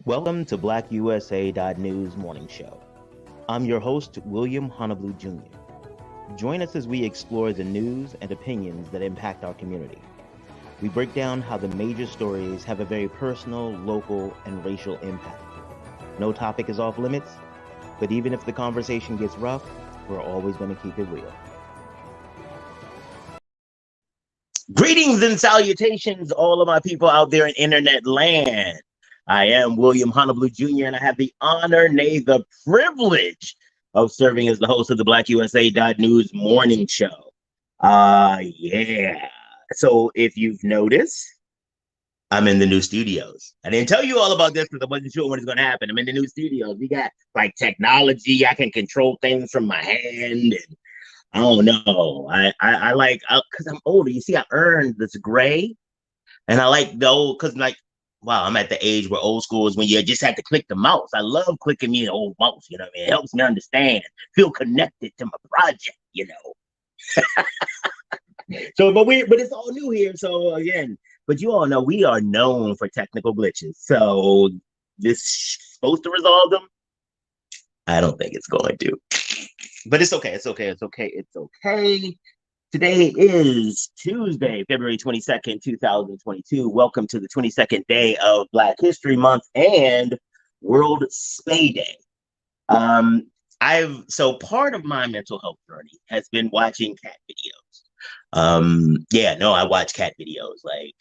Welcome to BlackUSA.news morning show. I'm your host, William Honolulu Jr. Join us as we explore the news and opinions that impact our community. We break down how the major stories have a very personal, local, and racial impact. No topic is off limits, but even if the conversation gets rough, we're always going to keep it real. Greetings and salutations, all of my people out there in internet land. I am William Honolulu Jr., and I have the honor, nay, the privilege of serving as the host of the BlackUSA.news morning show. Yeah. So if you've noticed, I'm in the new studios. I didn't tell you all about this because I wasn't sure when it's going to happen. I'm in the new studios. We got like technology. I can control things from my hand. And I don't know. I like, because I'm older. You see, I earned this gray. And I like the old, because like, wow, I'm at the age where old school is when you just have to click the mouse. I love clicking me an old mouse, you know what I mean? It helps me understand, feel connected to my project, you know. But it's all new here. So again, but you all know we are known for technical glitches. So this is supposed to resolve them. I don't think it's going to. But it's okay. It's okay. It's okay. It's okay. Today is Tuesday, February 22nd, 2022. Welcome to the 22nd day of Black History Month and World Spay Day. So part of my mental health journey has been watching cat videos. I watch cat videos like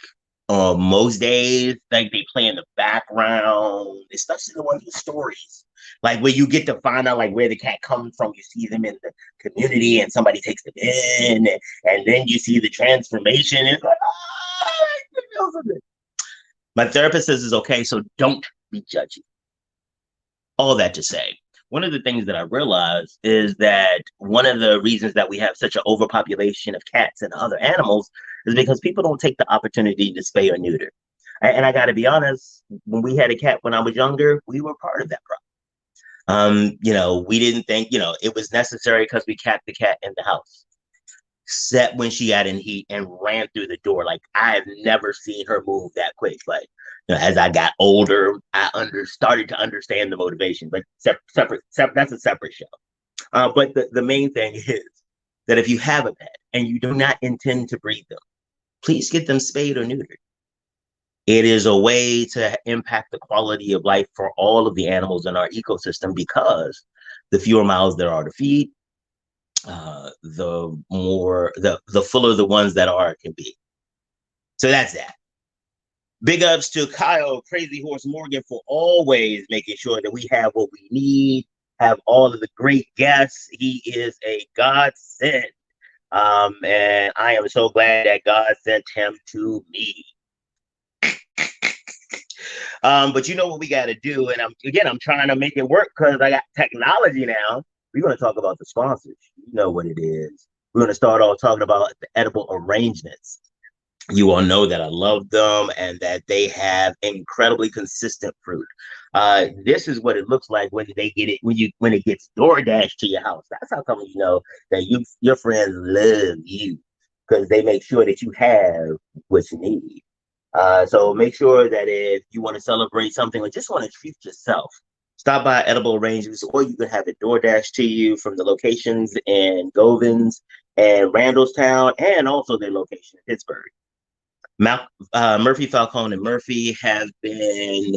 most days, like they play in the background, especially the ones with stories. Like where you get to find out like where the cat comes from, you see them in the community and somebody takes them in, and then you see the transformation. And it's like, my therapist says it's okay, so don't be judgy. All that to say, one of the things that I realized is that one of the reasons that we have such an overpopulation of cats and other animals is because people don't take the opportunity to spay or neuter. And I got to be honest, when we had a cat when I was younger, we were part of that problem. We didn't think, it was necessary because we kept the cat in the house. Except when she got in heat and ran through the door. Like I've never seen her move that quick. Like, as I got older, I started to understand the motivation. But separate, that's a separate show. But the main thing is that if you have a pet and you do not intend to breed them, please get them spayed or neutered. It is a way to impact the quality of life for all of the animals in our ecosystem, because the fewer mouths there are to feed, the fuller the ones that are can be. So that's that. Big ups to Kyle Crazy Horse Morgan for always making sure that we have what we need, have all of the great guests. He is a godsend. And I am so glad that God sent him to me. But you know what we got to do, and I'm trying to make it work because I got technology now. We're going to talk about the sponsors. You know what it is. We're going to start off talking about the edible arrangements. You all know that I love them and that they have incredibly consistent fruit. This is what it looks like when they get it when it gets DoorDash to your house. That's how come you know that your friends love you, because they make sure that you have what you need. So make sure that if you want to celebrate something or just want to treat yourself, stop by Edible Arrangements, or you can have it DoorDash to you from the locations in Govins and Randallstown, and also their location in Pittsburgh. Murphy, Falcon, and Murphy have been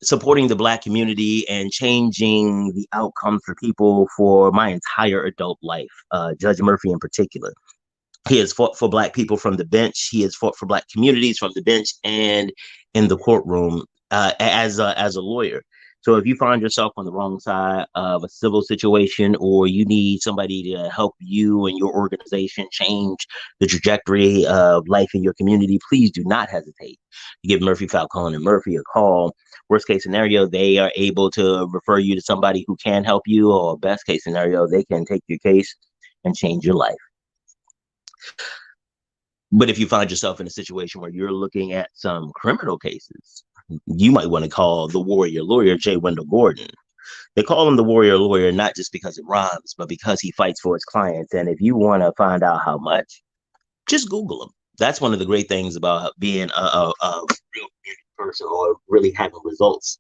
supporting the Black community and changing the outcome for people for my entire adult life. Judge Murphy in particular. He has fought for Black people from the bench. He has fought for Black communities from the bench and in the courtroom as a lawyer. So if you find yourself on the wrong side of a civil situation, or you need somebody to help you and your organization change the trajectory of life in your community, please do not hesitate to give Murphy, Falcone, and Murphy a call. Worst case scenario, they are able to refer you to somebody who can help you, or best case scenario, they can take your case and change your life. But if you find yourself in a situation where you're looking at some criminal cases, you might want to call the warrior lawyer, J. Wendell Gordon. They call him the warrior lawyer not just because it rhymes, but because he fights for his clients. And if you want to find out how much, just Google him. That's one of the great things about being a real person or really having results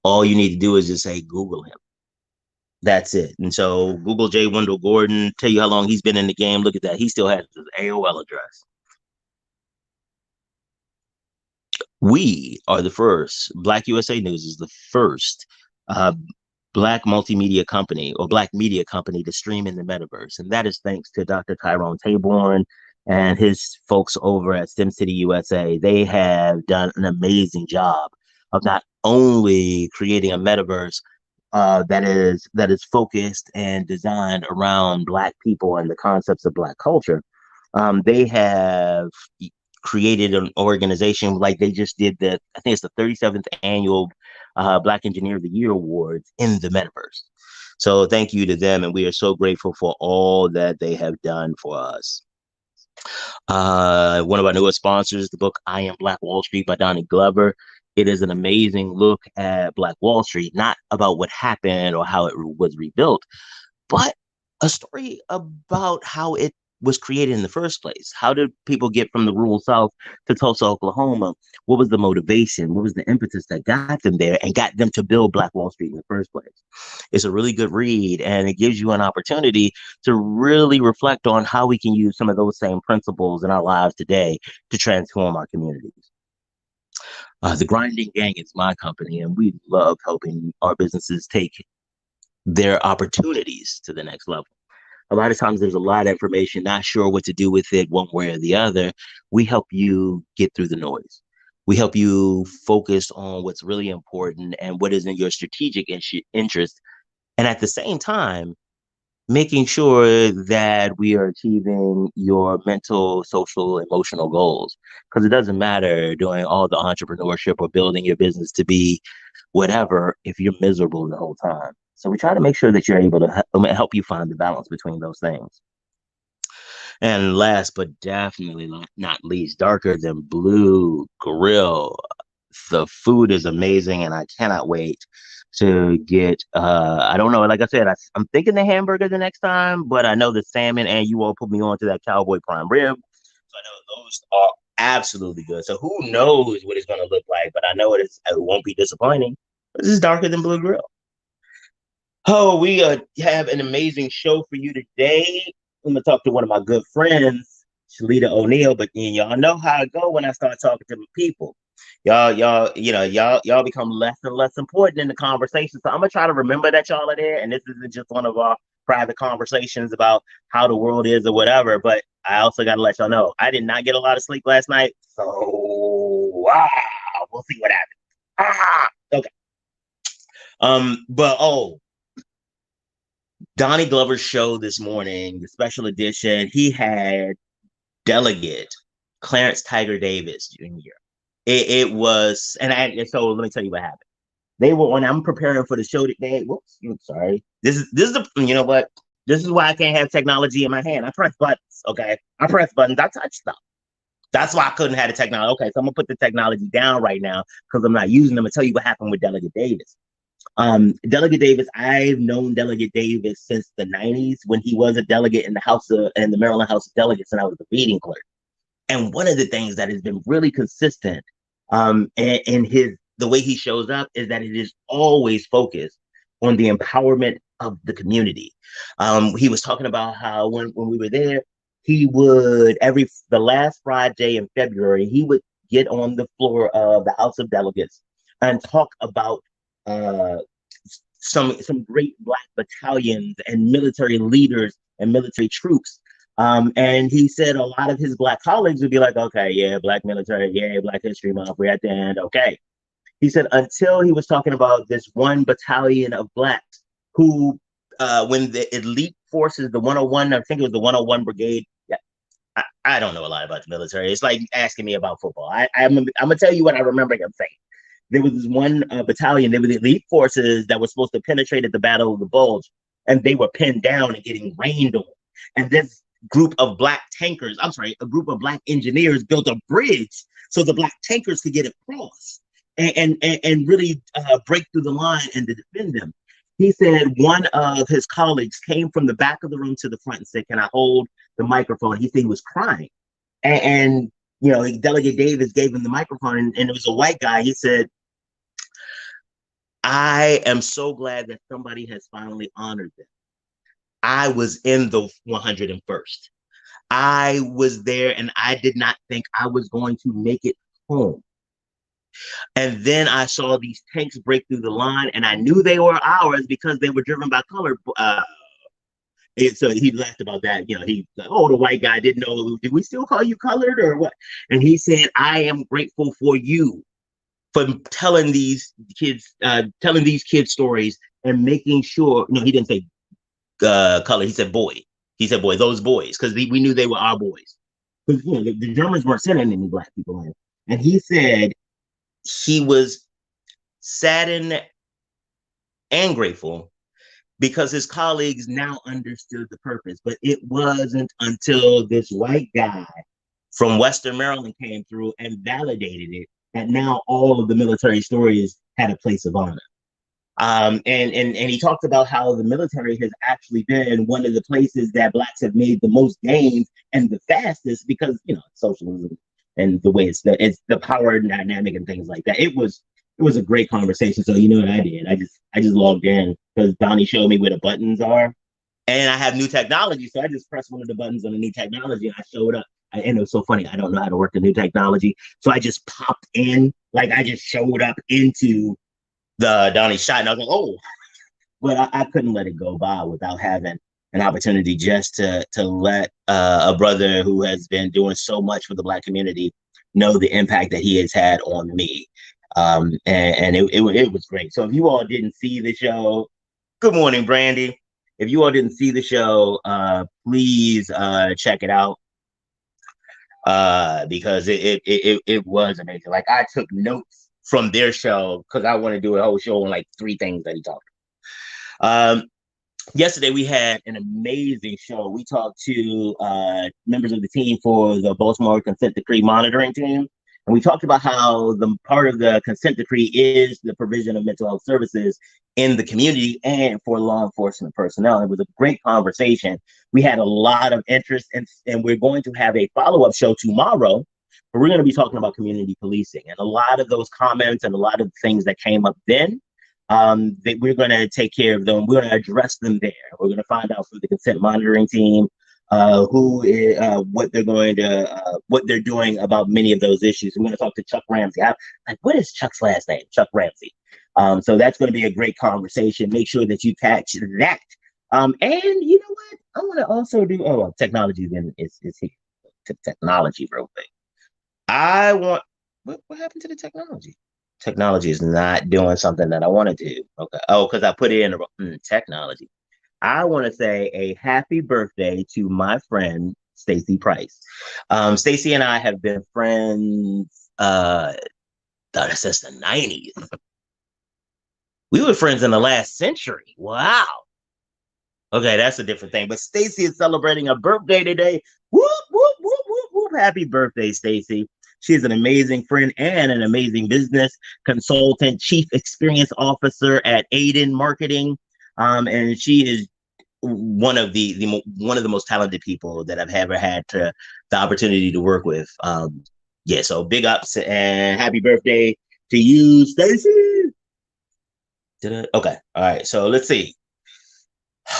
All you need to do is just say Google him. That's it. And so Google J. Wendell Gordon, tell you how long he's been in the game. Look at that. He still has his AOL address. We are the first. Black USA News is the first uh, Black multimedia company or Black media company to stream in the metaverse. And that is thanks to Dr. Tyrone Taborn and his folks over at STEM City USA. They have done an amazing job of not only creating a metaverse that is focused and designed around Black people and the concepts of Black culture. They have created an organization like they just did I think it's the 37th annual Black Engineer of the Year Awards in the metaverse. So thank you to them, and we are so grateful for all that they have done for us. One of our newest sponsors, the book I Am Black Wall Street by Donnie Glover. It is an amazing look at Black Wall Street, not about what happened or how it was rebuilt, but a story about how it was created in the first place. How did people get from the rural South to Tulsa, Oklahoma? What was the motivation? What was the impetus that got them there and got them to build Black Wall Street in the first place? It's a really good read, and it gives you an opportunity to really reflect on how we can use some of those same principles in our lives today to transform our communities. The Grinding Gang is my company, and we love helping our businesses take their opportunities to the next level. A lot of times there's a lot of information, not sure what to do with it one way or the other. We help you get through the noise. We help you focus on what's really important and what is in your strategic interest. And at the same time, making sure that we are achieving your mental, social, emotional goals. Because it doesn't matter doing all the entrepreneurship or building your business to be whatever if you're miserable the whole time. So we try to make sure that you're able to help you find the balance between those things. And last but definitely not least, Darker Than Blue Grill. The food is amazing, and I cannot wait to get, I don't know, like I said, I'm thinking the hamburger the next time, but I know the salmon, and you all put me on to that cowboy prime rib. So I know those are absolutely good. So who knows what it's going to look like, but I know it won't be disappointing. This is Darker Than Blue Grill. Oh, we have an amazing show for you today. I'm gonna talk to one of my good friends, Shalita O'Neill. But y'all know how it go when I start talking to people. Y'all become less and less important in the conversation. So I'm gonna try to remember that y'all are there, and this isn't just one of our private conversations about how the world is or whatever. But I also gotta let y'all know I did not get a lot of sleep last night. So we'll see what happens. Okay. But Donnie Glover's show this morning, the special edition, he had Delegate, Clarence Tiger Davis Jr. It was, and so let me tell you what happened. They were on, I'm preparing for the show today. Whoops, I'm sorry. This is you know what? This is why I can't have technology in my hand. I press buttons, okay? I press buttons, I touch stuff. That's why I couldn't have the technology. Okay, so I'm gonna put the technology down right now because I'm not using them and tell you what happened with Delegate Davis. Delegate Davis, I've known Delegate Davis since the 90s when he was a delegate in the Maryland House of Delegates, and I was the reading clerk. And one of the things that has been really consistent in the way he shows up is that it is always focused on the empowerment of the community. He was talking about how when we were there, he would the last Friday in February, he would get on the floor of the House of Delegates and talk about some great Black battalions and military leaders and military troops. And he said a lot of his Black colleagues would be like, okay, yeah, Black military, yeah, Black History Month, we're at the end, okay. He said until he was talking about this one battalion of Blacks who, when the elite forces, the 101, I think it was the 101 Brigade. Yeah, I don't know a lot about the military. It's like asking me about football. I'm going to tell you what I remember him saying. There was this one battalion, they were the elite forces that were supposed to penetrate at the Battle of the Bulge, and they were pinned down and getting rained on. And this group of Black tankers, a group of Black engineers built a bridge so the Black tankers could get across and really break through the line and to defend them. He said one of his colleagues came from the back of the room to the front and said, "Can I hold the microphone?" He said he was crying. And Delegate Davis gave him the microphone, and it was a white guy. He said, I am so glad that somebody has finally honored them. I was in the 101st. I was there and I did not think I was going to make it home. And then I saw these tanks break through the line and I knew they were ours because they were driven by color. So he laughed about that. He, oh, the white guy didn't know. Did we still call you colored or what? And he said, I am grateful for you for telling these kids stories and making sure, no, he didn't say color. He said boy. He said boy, those boys, because we knew they were our boys. Because the Germans weren't sending any black people in. And he said he was saddened and grateful because his colleagues now understood the purpose. But it wasn't until this white guy from Western Maryland came through and validated it that now all of the military stories had a place of honor. And he talked about how the military has actually been one of the places that blacks have made the most gains and the fastest because, socialism and the way it's the power dynamic and things like that. It was a great conversation. So you know what I did? I just logged in because Donnie showed me where the buttons are. And I have new technology. So I just pressed one of the buttons on the new technology and I showed up. And it was so funny. I don't know how to work the new technology. So I just popped in, like I just showed up into the Donnie shot. And I was like, oh, but I couldn't let it go by without having an opportunity just to let a brother who has been doing so much for the Black community know the impact that he has had on me. And it was great. So if you all didn't see the show, good morning, Brandy. If you all didn't see the show, please check it out because it was amazing. Like I took notes from their show because I want to do a whole show on like 3 things that he talked about. Yesterday we had an amazing show. We talked to members of the team for the Baltimore Consent Decree monitoring team. And we talked about how the part of the consent decree is the provision of mental health services in the community and for law enforcement personnel. It was a great conversation. We had a lot of interest and we're going to have a follow-up show tomorrow. But we're going to be talking about community policing and a lot of those comments and a lot of things that came up then. That we're going to take care of them. We're going to address them there. We're going to find out from the consent monitoring team what they're doing about many of those issues. I'm going to talk to Chuck Ramsey. What is Chuck's last name? Chuck Ramsey. So that's going to be a great conversation. Make sure that you catch that. And you know what? I want to also do. Technology then is here. Technology real quick. What happened to the technology? Technology is not doing something that I want to do. Okay. Oh, because I put it in technology. I want to say a happy birthday to my friend Stacy Price. Stacy and I have been friends since the 90s. We were friends in the last century. Wow. Okay, that's a different thing. But Stacy is celebrating a birthday today. Whoop, whoop, whoop, whoop, whoop. Happy birthday, Stacy. She's an amazing friend and an amazing business consultant, chief experience officer at Aiden Marketing. And she is one of the most talented people that I've ever had the opportunity to work with. So big ups and happy birthday to you, Stacy. Okay, all right. So let's see.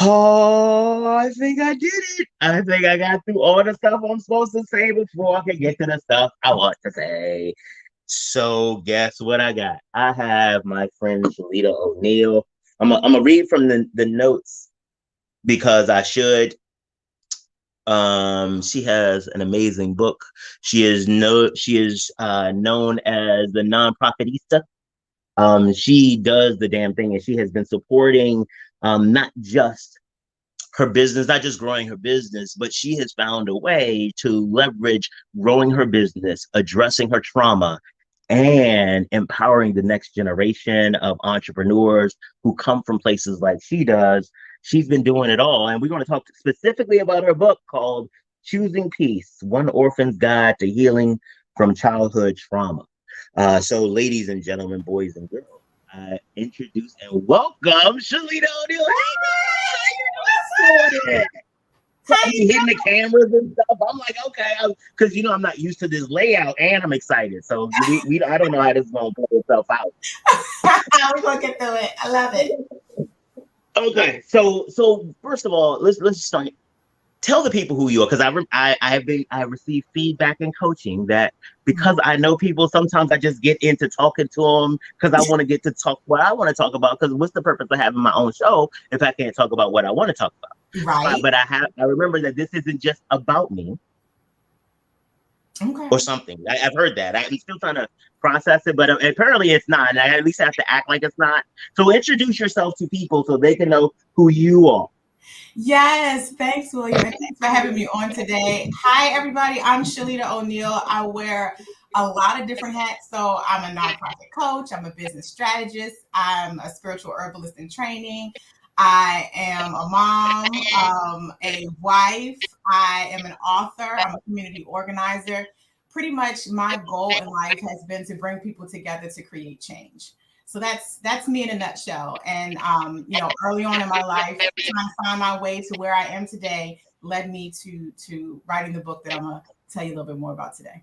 Oh, I think I did it. I think I got through all the stuff I'm supposed to say before I can get to the stuff I want to say. So guess what I got? I have my friend Shalita O'Neill. I'm gonna read from the notes because I should. She has an amazing book. She is known as the nonprofitista. She does the damn thing, and she has been supporting not just her business, not just growing her business, but she has found a way to leverage growing her business, addressing her trauma, and empowering the next generation of entrepreneurs who come from places like she does. She's been doing it all. And we're going to talk specifically about her book called Choosing Peace, One Orphan's Guide to Healing from Childhood Trauma. So ladies and gentlemen, boys and girls, I introduce and welcome Shalita O'Neill. Hey, man, how you doing? hitting the cameras and stuff. I'm like, okay, because I'm not used to this layout, and I'm excited. So I don't know how this is gonna play itself out. We're gonna get through it. I love it. Okay, so first of all, let's start. Tell the people who you are, because I have received feedback and coaching that because I know people, sometimes I just get into talking to them because I want to get to talk what I want to talk about. Because what's the purpose of having my own show if I can't talk about what I want to talk about? Right. But I remember that this isn't just about me. Okay. Or something. I've heard that. I'm still trying to process it, but apparently it's not. And I at least have to act like it's not. So introduce yourself to people so they can know who you are. Yes, thanks, William, and thanks for having me on today. Hi, everybody. I'm Shalita O'Neill. I wear a lot of different hats. So I'm a nonprofit coach. I'm a business strategist. I'm a spiritual herbalist in training. I am a mom, a wife. I am an author. I'm a community organizer. Pretty much my goal in life has been to bring people together to create change. So that's me in a nutshell. And early on in my life, trying to find my way to where I am today led me to writing the book that I'm gonna tell you a little bit more about today.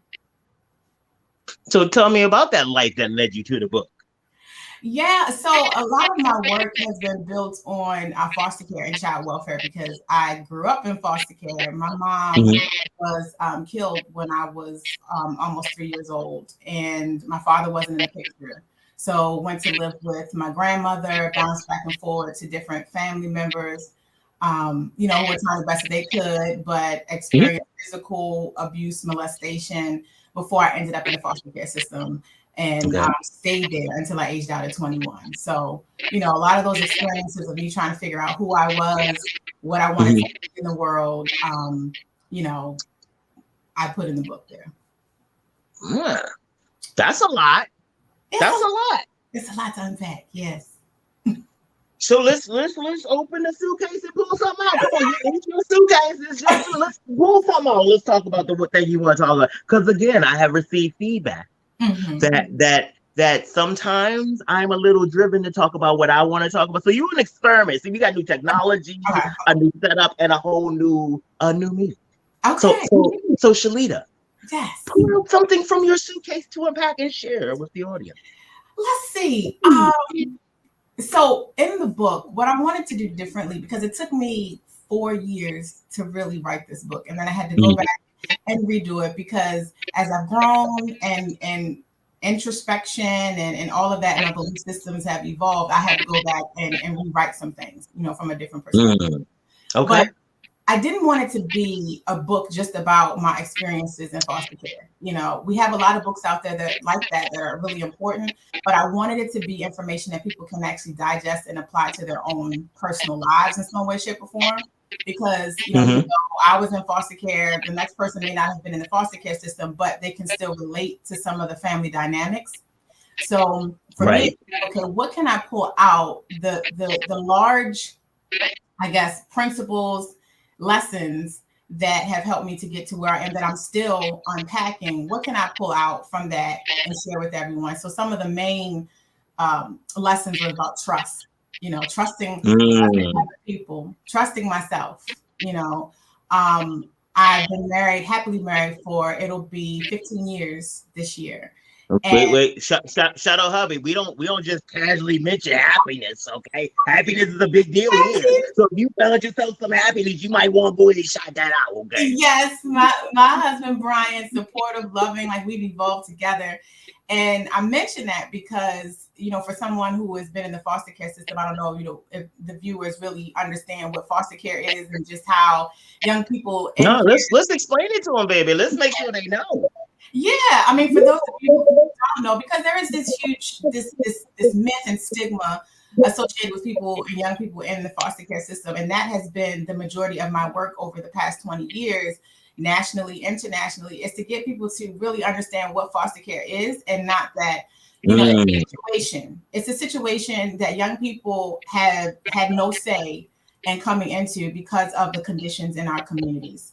So tell me about that life that led you to the book. Yeah, so a lot of my work has been built on foster care and child welfare because I grew up in foster care. My mom was killed when I was almost 3 years old, and my father wasn't in the picture. So went to live with my grandmother, bounced back and forward to different family members, who were trying the best that they could, but experienced physical abuse, molestation before I ended up in the foster care system and stayed there until I aged out at 21. So, a lot of those experiences of me trying to figure out who I was, what I wanted to do in the world, I put in the book there. That's a lot. That's a lot. It's a lot to unpack. Yes. So let's open the suitcase and pull something out. Come on, you empty your suitcase. Let's pull something out. Let's talk about the thing you want to talk about. Because again, I have received feedback that sometimes I'm a little driven to talk about what I want to talk about. So you're an experiment. So you got new technology, a new setup, and a whole new me. Okay. So Shalita. Yes. Pull out something from your suitcase to unpack and share with the audience. Let's see. So in the book, what I wanted to do differently, because it took me 4 years to really write this book, and then I had to go back and redo it because as I've grown and introspection and all of that and our belief systems have evolved, I had to go back and rewrite some things, from a different perspective. Okay. But I didn't want it to be a book just about my experiences in foster care. We have a lot of books out there that are really important, but I wanted it to be information that people can actually digest and apply to their own personal lives in some way, shape, or form. Because, I was in foster care. The next person may not have been in the foster care system, but they can still relate to some of the family dynamics. So for me, okay, what can I pull out? The large, I guess, principles, lessons that have helped me to get to where I am, that I'm still unpacking. What can I pull out from that and share with everyone? So some of the main lessons are about trust, trusting other people, trusting myself. I've been happily married it'll be 15 years this year. Wait, shut up, hubby. We don't just casually mention happiness, okay? Happiness is a big deal here. So if you found yourself some happiness, you might want to go ahead and shout that out, okay? Yes, my husband Brian, supportive, loving, like we've evolved together. And I mention that because, for someone who has been in the foster care system, I don't know, if the viewers really understand what foster care is and just how young people. Let's explain it to them, baby. Let's make sure they know. Yeah, I mean, for those of you who don't know, because there is this huge this myth and stigma associated with people and young people in the foster care system, and that has been the majority of my work over the past 20 years, nationally, internationally, is to get people to really understand what foster care is, and not that it's a situation that young people have had no say in coming into because of the conditions in our communities,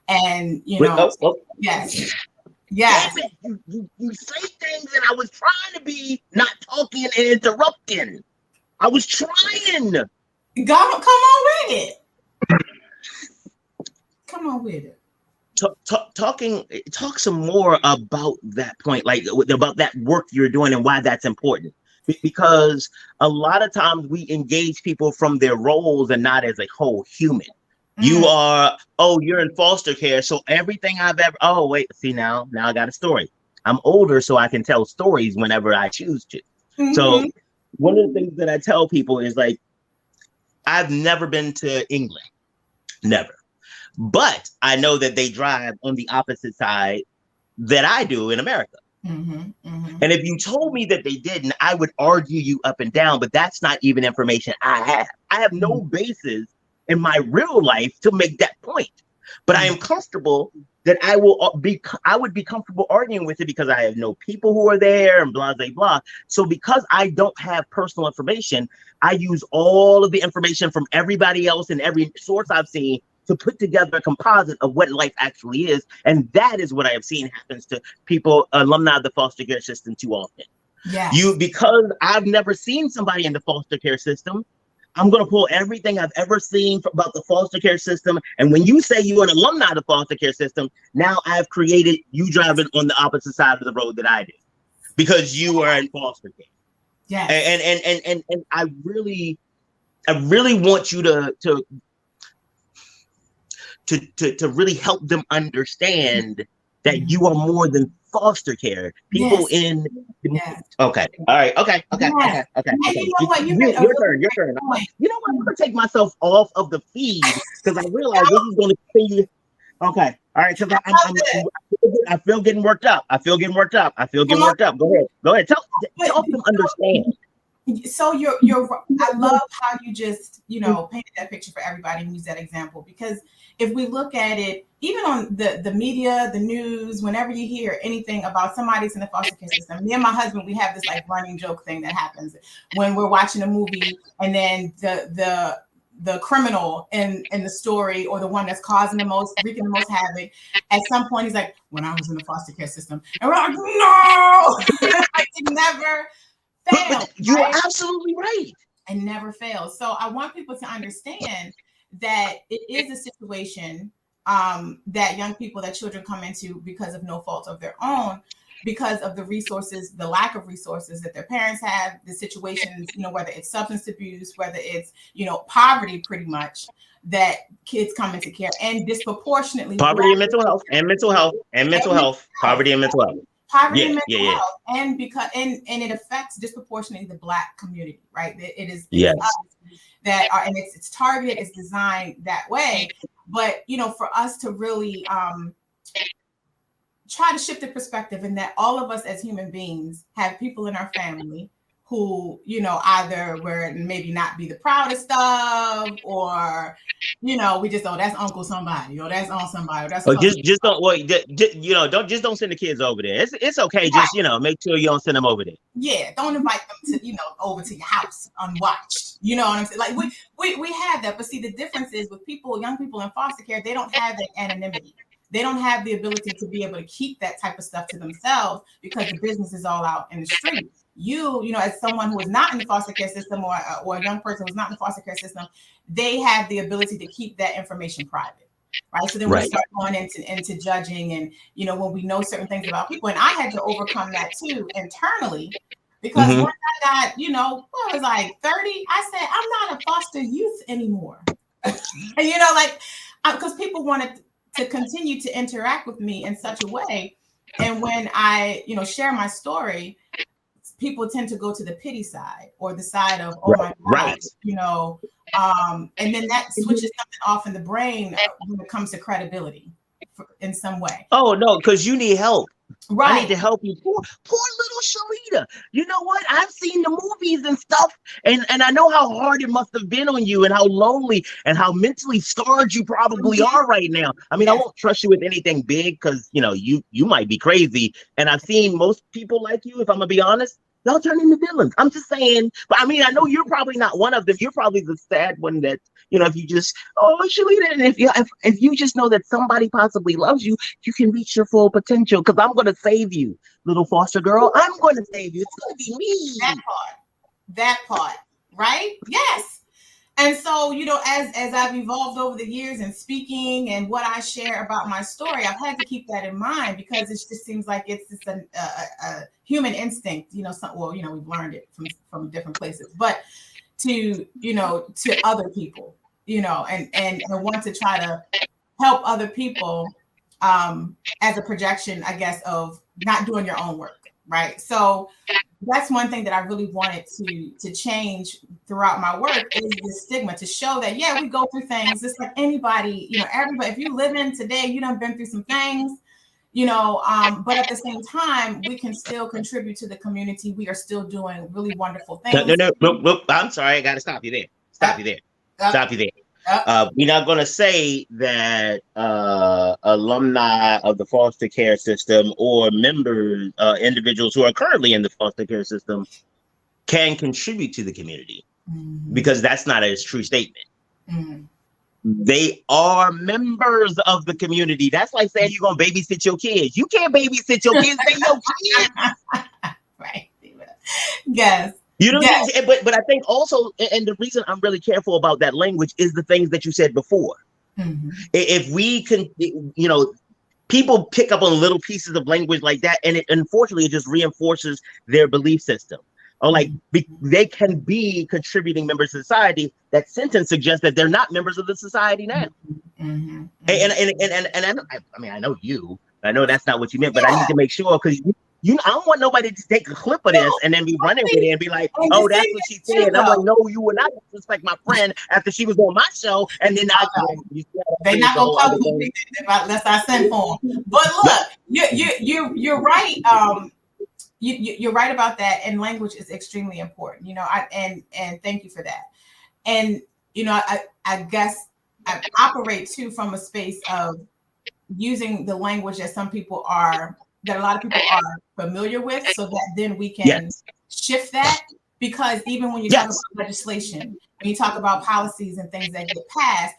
and yes. Yes. You say things and I was trying to be not talking and interrupting. I was trying. Come on, read it. Come on with it. Talk some more about that point, like about that work you're doing and why that's important. Because a lot of times we engage people from their roles and not as a whole human. You are, oh, you're in foster care, so everything I've ever, oh, wait, see now I got a story. I'm older, so I can tell stories whenever I choose to. So one of the things that I tell people is like, I've never been to England, never. But I know that they drive on the opposite side that I do in America. And if you told me that they didn't, I would argue you up and down, but that's not even information I have. I have no basis in my real life to make that point. But I am comfortable that I would be comfortable arguing with it because I have no people who are there and blah, blah, blah. So because I don't have personal information, I use all of the information from everybody else and every source I've seen to put together a composite of what life actually is. And that is what I have seen happens to people, alumni of the foster care system too often. Yes. Because I've never seen somebody in the foster care system, I'm going to pull everything I've ever seen about the foster care system. And when you say you're an alumni of the foster care system, now I've created you driving on the opposite side of the road that I did because you are in foster care. Yes. And I really want you to really help them understand that you are more than foster care. People in okay. All right. Okay. You know what? Your turn. You know what? I'm gonna take myself off of the feed because I realize this is gonna continue. Okay. All right. Because I feel getting worked up. I feel getting worked up. Go ahead. Help them understand. So I love how you just, painted that picture for everybody and use that example, because if we look at it, even on the media, the news, whenever you hear anything about somebody's in the foster care system, me and my husband, we have this like running joke thing that happens when we're watching a movie and then the criminal in the story, or the one that's wreaking the most havoc, at some point he's like, when I was in the foster care system, and we're like, no, it never fails. But you're absolutely right. And never fails. So I want people to understand that it is a situation that young people, that children come into because of no fault of their own, because of the resources, the lack of resources that their parents have, the situations, whether it's substance abuse, whether it's, poverty, pretty much, that kids come into care, and disproportionately poverty and mental health, poverty and mental health. Poverty and mental health, and because and it affects disproportionately the Black community, right? It is that are, and it's targeted, it's designed that way. But for us to really try to shift the perspective, and that all of us as human beings have people in our family who, either we're maybe not be the proudest of, or, we just, that's Uncle somebody, or that's Aunt somebody, or that's just don't wait. Don't send the kids over there. It's okay. Right. Just make sure you don't send them over there. Yeah, don't invite them to over to your house unwatched. You know what I'm saying? Like we have that, but see, the difference is with young people in foster care, they don't have that anonymity. They don't have the ability to be able to keep that type of stuff to themselves because the business is all out in the street. As someone who is not in the foster care system, or a young person who's not in the foster care system, they have the ability to keep that information private, right? So then we start going into judging, and when we know certain things about people, and I had to overcome that too internally, because once I got, I was like 30, I said, I'm not a foster youth anymore. Because people wanted to continue to interact with me in such a way, and when I, share my story, people tend to go to the pity side, or the side of, oh my God, and then that switches something off in the brain when it comes to credibility in some way. Oh no, because you need help. Right. I need to help you. Poor little Shalita. You know what? I've seen the movies and stuff, and I know how hard it must have been on you, and how lonely and how mentally scarred you probably are right now. I mean, I won't trust you with anything big because you might be crazy. And I've seen most people like you, if I'm gonna be honest, y'all turn into villains. I'm just saying. But I mean, I know you're probably not one of them. You're probably the sad one that, if you just, Shalita, and if you just know that somebody possibly loves you, you can reach your full potential. Because I'm going to save you, little foster girl. I'm going to save you. It's going to be me. That part, right? Yes. And so, as I've evolved over the years and speaking and what I share about my story, I've had to keep that in mind because it just seems like it's just a human instinct, we've learned it from different places, but to other people, and want to try to help other people as a projection, I guess, of not doing your own work, right? So that's one thing that I really wanted to change throughout my work is the stigma, to show that, yeah, we go through things just like anybody, everybody. If you live in today, you done been through some things, but at the same time, we can still contribute to the community. We are still doing really wonderful things. No. I'm sorry. I got to stop you there. Stop you there. We're not going to say that alumni of the foster care system or members, individuals who are currently in the foster care system can contribute to the community, because that's not a true statement. They are members of the community. That's like saying you're going to babysit your kids. You can't babysit your kids. They're your kids. Right. Yes. You know, yes. But I think also, and the reason I'm really careful about that language is the things that you said before. If we can, people pick up on little pieces of language like that, and unfortunately it just reinforces their belief system. Or like they can be contributing members of society. That sentence suggests that they're not members of the society now. And I mean, I know you. I know that's not what you meant, but I need to make sure, because I don't want nobody to take a clip of this and then be running with it and be like, "Oh, that's what she said." And I'm like, "No, you will not disrespect my friend after she was on my show." And then they're not gonna talk to me unless I send for them. But look, you're right. You're right about that, and language is extremely important. And thank you for that. And I guess I operate too from a space of using the language that a lot of people are familiar with, so that then we can shift that. Because even when you talk about legislation, when you talk about policies and things that get passed,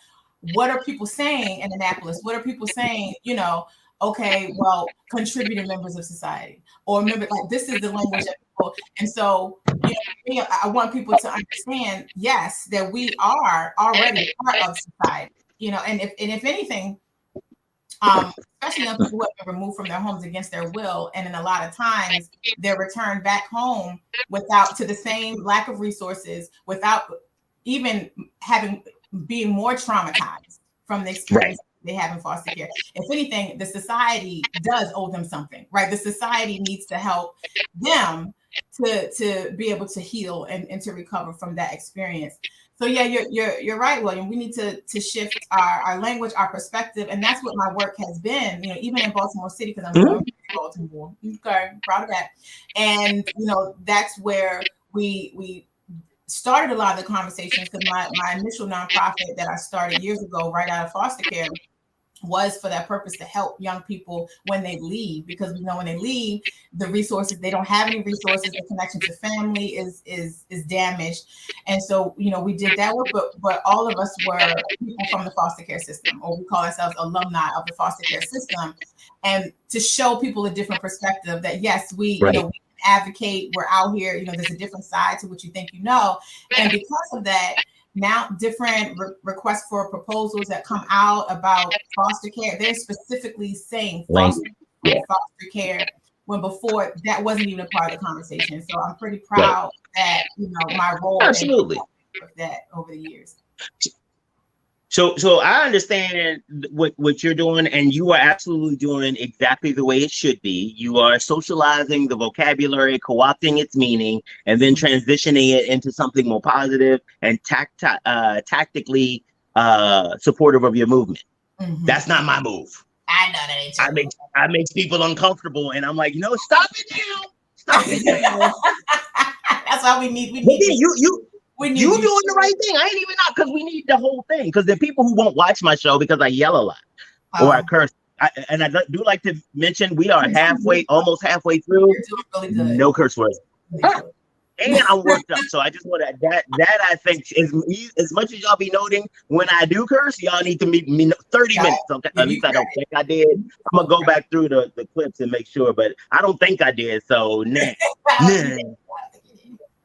what are people saying in Annapolis? What are people saying? Okay, well, contributing members of society, or remember, like, this is the language that people. And so, I want people to understand, yes, that we are already part of society. And if anything, especially young people who have been removed from their homes against their will, and in a lot of times they're returned back home to the same lack of resources, without even being more traumatized from the experience they have in foster care. If anything, the society does owe them something, right? The society needs to help them to be able to heal and to recover from that experience. So yeah, you're right, William. We need to shift our language, our perspective, and that's what my work has been. Even in Baltimore City, because I'm from Baltimore. Okay, proud of that. And that's where we started a lot of the conversations. Because my initial nonprofit that I started years ago, right out of foster care, was for that purpose, to help young people when they leave, because we know when they leave, the resources, they don't have any resources, the connection to family is damaged. And so we did that work, but all of us were people from the foster care system, or we call ourselves alumni of the foster care system, and to show people a different perspective, that yes, we we advocate, we're out here, there's a different side to what you think, and because of that, now different requests for proposals that come out about foster care, they're specifically saying foster care, when before that wasn't even a part of the conversation. So I'm pretty proud that my role absolutely with that over the years. So I understand what you're doing, and you are absolutely doing exactly the way it should be. You are socializing the vocabulary, co-opting its meaning, and then transitioning it into something more positive and tactically supportive of your movement. That's not my move. I know that ain't true. I make people uncomfortable, and I'm like, stop it now. Stop it now. That's why we need You doing the right thing. I ain't even not, because we need the whole thing. Because there are people who won't watch my show because I yell a lot or I curse. I do like to mention we are almost halfway through. Really good. No curse words. And I'm worked up. So I just want that I think is, as much as y'all be noting when I do curse, y'all need to meet me 30 minutes. Okay? At least I don't think I did. I'm gonna go back through the clips and make sure, but I don't think I did. So nah.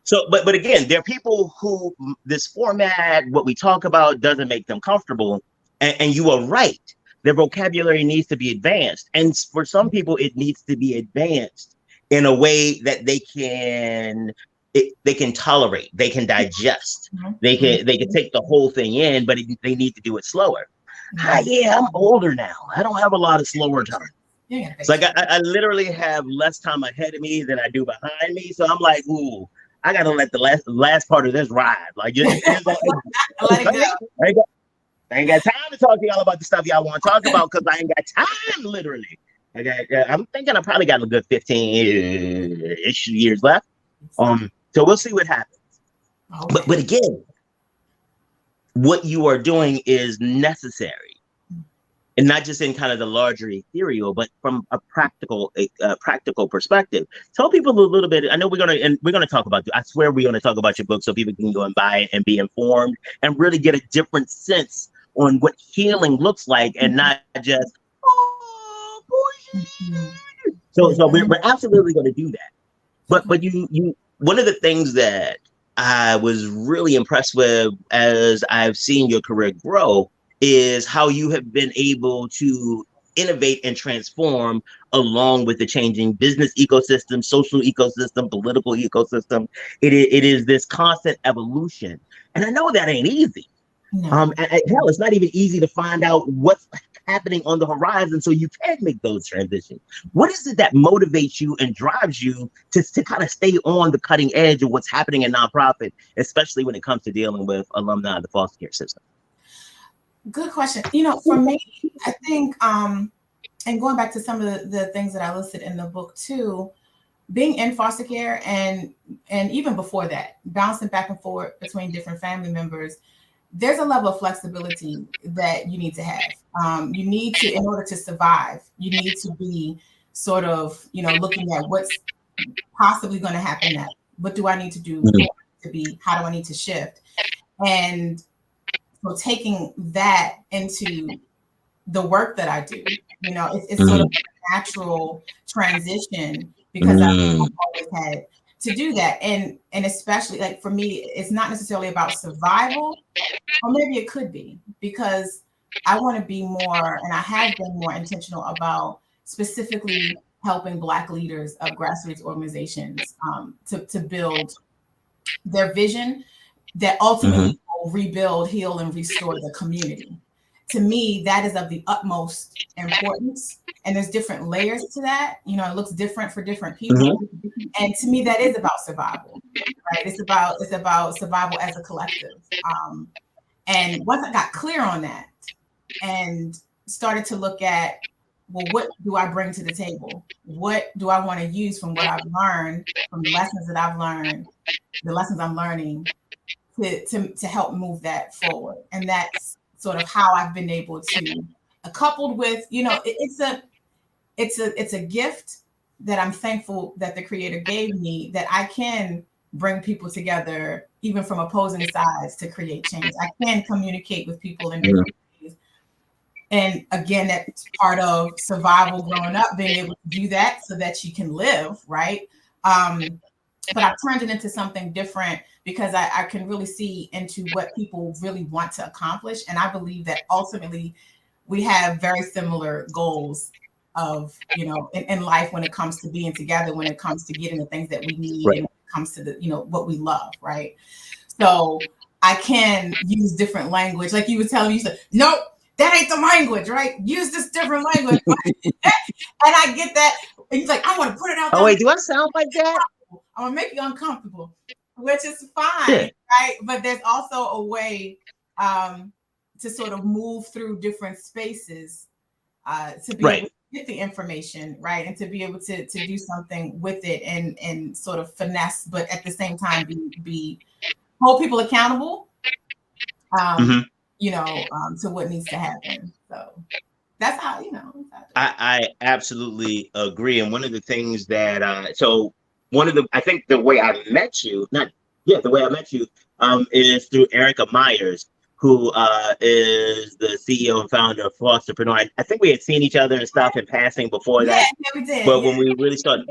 So, but again, there are people who this format, what we talk about, doesn't make them comfortable. And you are right. Their vocabulary needs to be advanced. And for some people, it needs to be advanced in a way that they can tolerate, they can digest, they can take the whole thing in, but they need to do it slower. Yeah, I'm older now. I don't have a lot of slower time. It's like I literally have less time ahead of me than I do behind me. So I'm like, ooh, I gotta let the last part of this ride. Like, let it go. I ain't got time to talk to y'all about the stuff y'all want to talk about because I ain't got time, literally. I'm thinking I probably got a good 15-ish years left. So we'll see what happens. Okay. But again, what you are doing is necessary. And not just in kind of the larger ethereal, but from a practical perspective. Tell people a little bit. I know we're gonna talk about. I swear we're gonna talk about your book so people can go and buy it and be informed and really get a different sense on what healing looks like, and not just So we're absolutely going to do that. But you one of the things that I was really impressed with as I've seen your career grow is how you have been able to innovate and transform along with the changing business ecosystem, social ecosystem, political ecosystem. It is this constant evolution. And I know that ain't easy. No. Hell, it's not even easy to find out what's happening on the horizon so you can make those transitions. What is it that motivates you and drives you to kind of stay on the cutting edge of what's happening in nonprofit, especially when it comes to dealing with alumni of the foster care system? Good question. For me, I think, and going back to some of the things that I listed in the book too, being in foster care and even before that, bouncing back and forth between different family members, there's a level of flexibility that you need to have. You need to, in order to survive, you need to be sort of, looking at what's possibly going to happen next. What do I need to do to be? How do I need to shift? And so taking that into the work that I do, it's sort of a natural transition because I've always had to do that. And especially like for me, it's not necessarily about survival, or maybe it could be, because I want to be more, and I have been more intentional about specifically helping Black leaders of grassroots organizations to build their vision that ultimately will rebuild, heal, and restore the community. To me, that is of the utmost importance. And there's different layers to that. It looks different for different people. And to me, that is about survival, right? It's about survival as a collective. And once I got clear on that and started to look at, well, what do I bring to the table? What do I want to use from what I've learned, from the lessons that I've learned, the lessons I'm learning, to help move that forward? And that's sort of how I've been able to, coupled with, it's a gift that I'm thankful that the Creator gave me, that I can bring people together, even from opposing sides, to create change. I can communicate with people in different ways. And again, that's part of survival growing up, being able to do that so that you can live, right? But I've turned it into something different because I can really see into what people really want to accomplish. And I believe that ultimately we have very similar goals of, in life when it comes to being together, when it comes to getting the things that we need, right, and when it comes to the, what we love, right? So I can use different language. Like you were telling me, you said, nope, that ain't the language, right? Use this different language. And I get that. And he's like, I want to put it out there. Oh, wait, do I sound like that? I'm gonna make you uncomfortable, which is fine, right? But there's also a way to sort of move through different spaces to be able to get the information, right? And to be able to do something with it and sort of finesse, but at the same time be hold people accountable, to what needs to happen. So that's how, I absolutely agree. And one of the things that I think the way I met you, the way I met you is through Erica Myers, who is the CEO and founder of Fosterpreneur. I think we had seen each other and stuff in passing before that. Yeah, we did. But when we really started,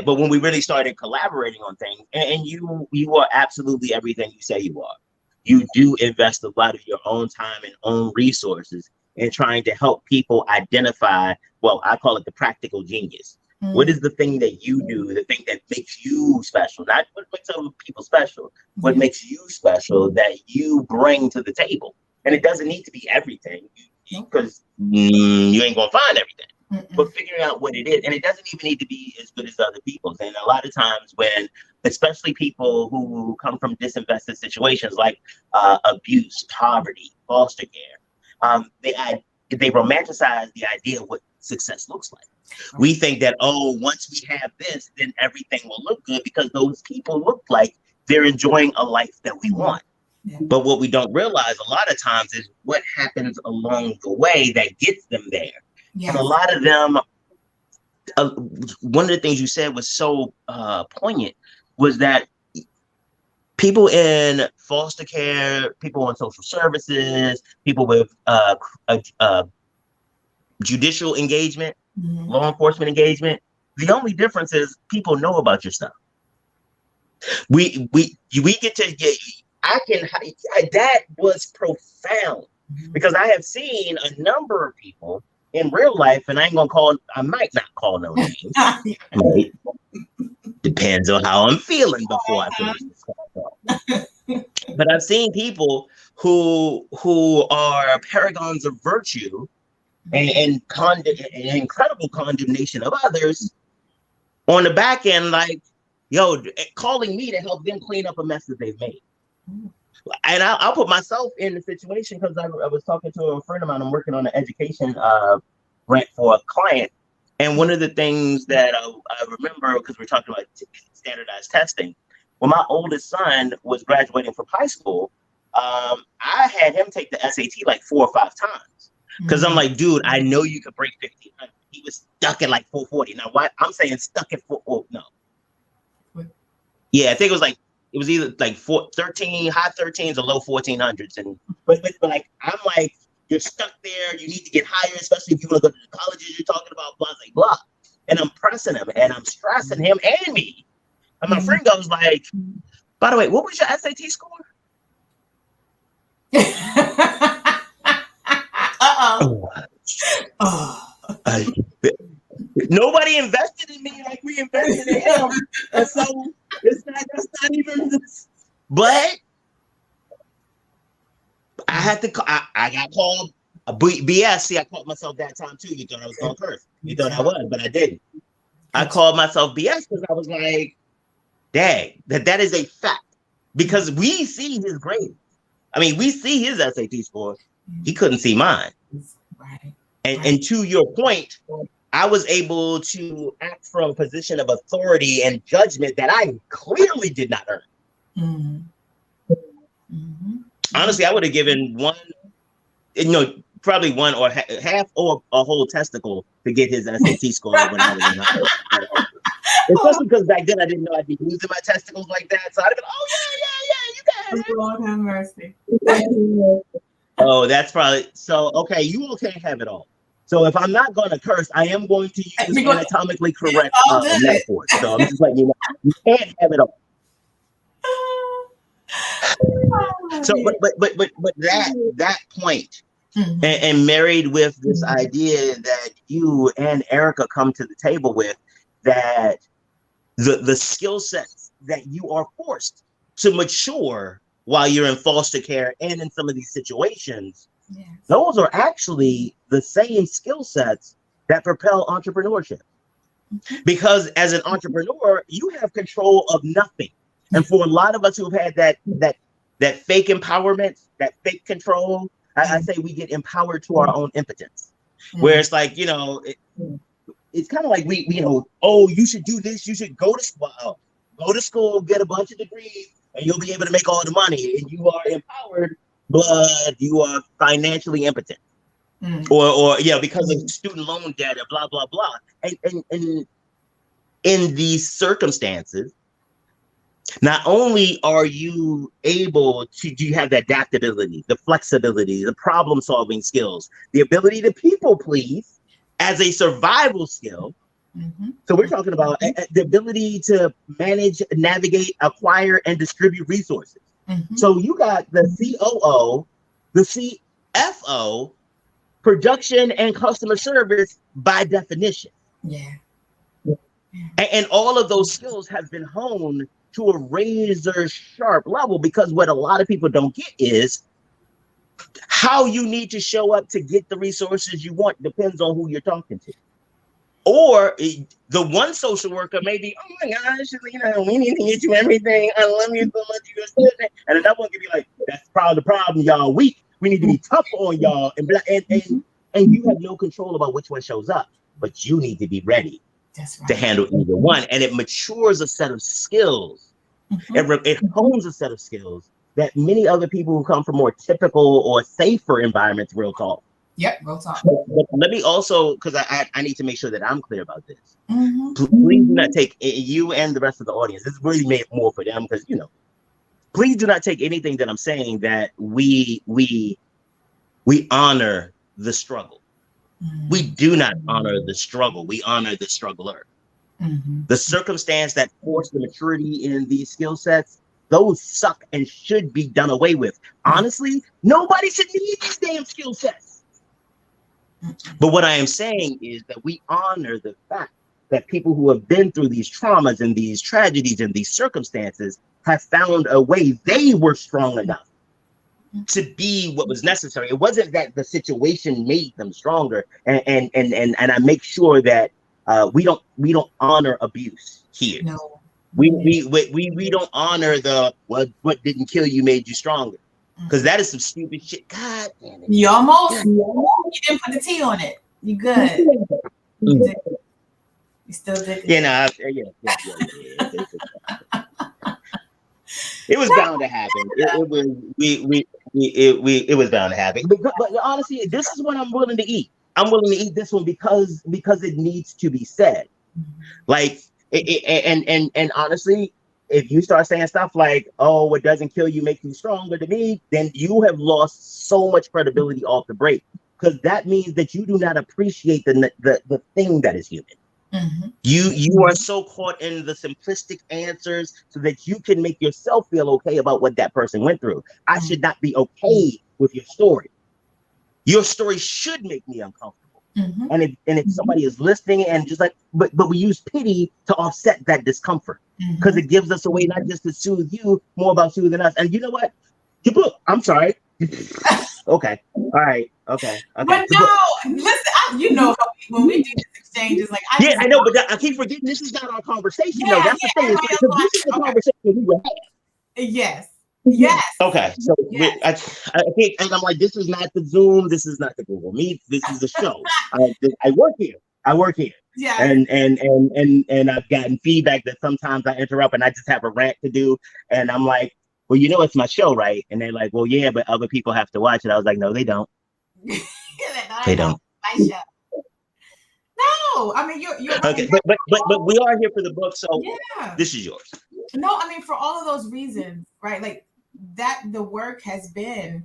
but when we really started collaborating on things, and you are absolutely everything you say you are. You do invest a lot of your own time and own resources in trying to help people identify, well, I call it the practical genius. What is the thing that you do, the thing that makes you special? Not what makes other people special, what makes you special that you bring to the table. And it doesn't need to be everything, because you ain't gonna find everything. But figuring out what it is, and it doesn't even need to be as good as other people's. And a lot of times when, especially people who come from disinvested situations like abuse, poverty, foster care, they romanticize the idea of what success looks like. We think that, oh, once we have this, then everything will look good because those people look like they're enjoying a life that we want. But what we don't realize a lot of times is what happens along the way that gets them there. And a lot of them, one of the things you said was so poignant, was that people in foster care, people in social services, people with judicial engagement, law enforcement engagement, the only difference is people know about your stuff. We get to get, that was profound, because I have seen a number of people in real life, and I might not call no names. Right? Depends on how I'm feeling before I finish this call. But I've seen people who are paragons of virtue and incredible condemnation of others on the back end, like, yo, calling me to help them clean up a mess that they've made. And I'll put myself in the situation, because I was talking to a friend of mine. I'm working on an education grant for a client. And one of the things that I remember, because we're talking about standardized testing, when my oldest son was graduating from high school, I had him take the SAT like 4 or 5 times. Because I'm like, dude, I know you could break 1,500. He was stuck at like 440. Now, why I'm saying stuck at 4? Oh, no. Yeah, I think it was either like 13, high 13s or low 1400s. And but like, I'm like, you're stuck there. You need to get higher, especially if you want to go to the colleges you're talking about, blah, blah, blah. And I'm pressing him, and I'm stressing him and me. And my friend goes like, by the way, what was your SAT score? Nobody invested in me like we invested in him, and so that's not even this. But I had to. I got called a BS. See, I called myself that time too. You thought I was going to curse. You thought I was, but I didn't. I called myself BS because I was like, dang, that is a fact, because we see his grades. I mean, we see his SAT score. He couldn't see mine. Right. And to your point, I was able to act from a position of authority and judgment that I clearly did not earn. Honestly, I would have given one, probably one or half or a whole testicle to get his SAT score when I was in high school. Especially because back then I didn't know I'd be losing my testicles like that. So I'd have been, oh yeah, you got it. Lord have mercy. Oh, that's probably so. Okay, you all can't have it all. So if I'm not going to curse, I am going to use anatomically correct metaphors. So I'm just letting you know, you can't have it all. So, but that point, and married with this idea that you and Erica come to the table with, that the skill sets that you are forced to mature while you're in foster care and in some of these situations, those are actually the same skill sets that propel entrepreneurship. Because as an entrepreneur, you have control of nothing. And for a lot of us who have had that fake empowerment, that fake control, I say we get empowered to our own impotence. Where it's like, it's kind of like we oh, you should do this, you should go to school, get a bunch of degrees, and you'll be able to make all the money. And you are empowered, but you are financially impotent. Or because of student loan debt or blah, blah, blah. And in these circumstances, Not only are you able to, do you have the adaptability, the flexibility, the problem solving skills, the ability to people please as a survival skill. So we're talking about the ability to manage, navigate, acquire, and distribute resources. So you got the COO, the CFO, production and customer service by definition. Yeah. And all of those skills have been honed to a razor sharp level, because what a lot of people don't get is how you need to show up to get the resources you want depends on who you're talking to. Or the one social worker may be, oh my gosh, you know, we need to get you everything. I love you so much. You're so good. And another one could be like, that's probably the problem. Y'all weak. We need to be tough on y'all. And you have no control about which one shows up, but you need to be ready to handle either one. And it matures a set of skills. It hones a set of skills that many other people who come from more typical or safer environments will talk. Yep, real talk. But let me also, because I need to make sure that I'm clear about this. Please do not take, you and the rest of the audience, this is really made more for them, because, you know, please do not take anything that I'm saying that we honor the struggle. We do not honor the struggle. We honor the struggler. The circumstance that forced the maturity in these skill sets, those suck and should be done away with. Honestly, nobody should need these damn skill sets. But what I am saying is that we honor the fact that people who have been through these traumas and these tragedies and these circumstances have found a way. They were strong enough to be what was necessary. It wasn't that the situation made them stronger. And I make sure that we don't honor abuse here. No. We don't honor the what didn't kill you made you stronger. Because that is some stupid shit. God damn it. You almost, you didn't put the T on it. You good. You did. You still did. Yeah, it was bound to happen. It was bound to happen. But honestly, this is what I'm willing to eat. I'm willing to eat this one because it needs to be said. Like, and honestly, if you start saying stuff like, oh, what doesn't kill you makes you stronger, to me, then you have lost so much credibility off the break, because that means that you do not appreciate the thing that is human. You are so caught in the simplistic answers so that you can make yourself feel okay about what that person went through. I should not be okay with your story. Your story should make me uncomfortable. And if somebody is listening and just like, but we use pity to offset that discomfort, because it gives us a way not just to soothe you, more about soothing us. And you know what? I'm sorry. Okay. All right. Okay. But no, listen, you know, when we do this exchange, it's like, I know, but I keep forgetting this is not our conversation. Yeah, that's the thing. This is the conversation we will have. Yes. Yes. Okay. So yes. I think, and I'm like, this is not the Zoom. This is not the Google Meet. This is the show. I work here. Yeah. And I've gotten feedback that sometimes I interrupt and I just have a rant to do. And I'm like, well, you know, it's my show, right? And they're like, well, yeah, but other people have to watch it. I was like, no, they don't. They don't. My show. No, I mean, you're okay, but we are here for the book, so yeah. This is yours. No, I mean, for all of those reasons, right? Like that, the work has been